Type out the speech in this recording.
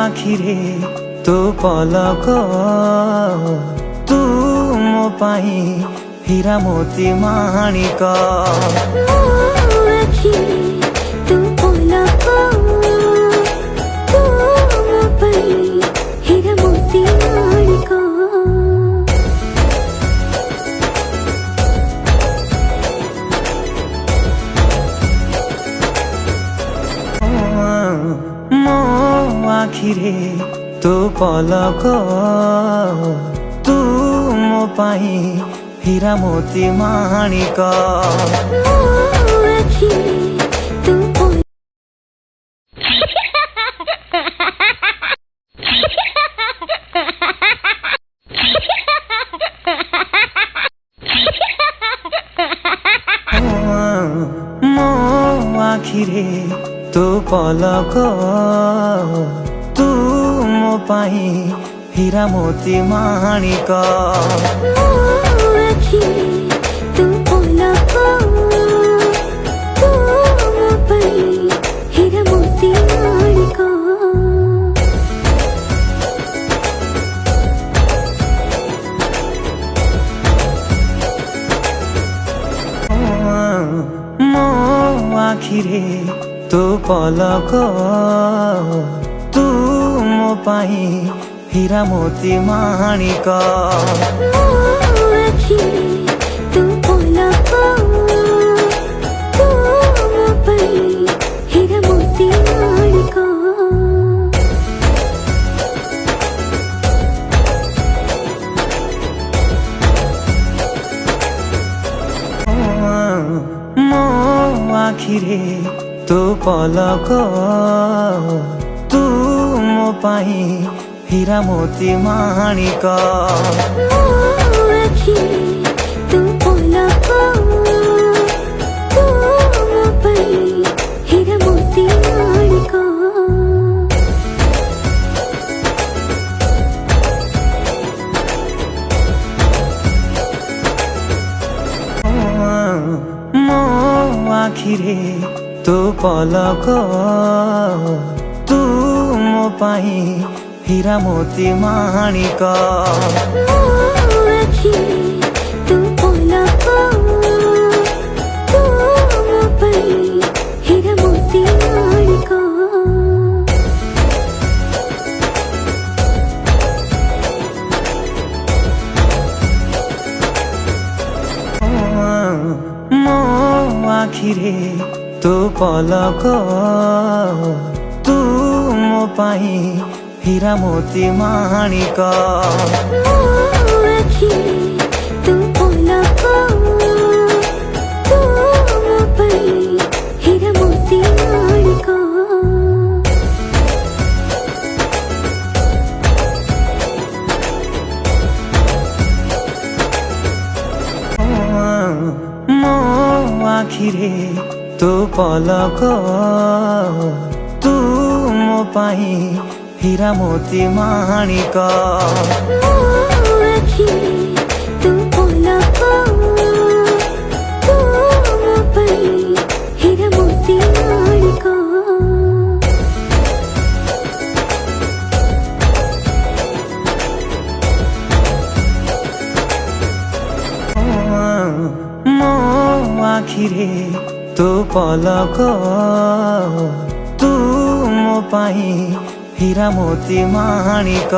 आखिरे तू पलक तू मो पाई हीरा मोती माणिक तू पलक तू मो पाई हीरा मोती माणिक मो आखिरे तू पलक तू मो पाई हीरा मोती माणिक तू मो आखिरे तू पलक तू मो पाई हीरा मोती माणिक तू पलक तू मो पाई हीरा मोती माणिक मो आखिरे तू पलक तू मो पाई हीरा मोती माणिक तू पलक तू मो पाई हीरा मोती माणिक मो आखिरे तू पलक तू मो पाई हीरा मोती माणिक तू पलक तू मो पाई हीरा मोती माणिक मो आखिरे तू पलक तू मो पाई हीरा मोती माणिक तू पलक तू मो पाई हीरा मोती माणिक मो आखिरे तू पलक तू मो पाई हीरा मोती माणिक तू पलक तू मो पाई हीरा मोती माणिक मो आखिरे तू पलक तू मो पाई हीरा मोती माणिक तू पलक तू मो पाई हीरा मोती माणिक मो आखिरे तू पलक तू मो पाई हीरा मोती माणिक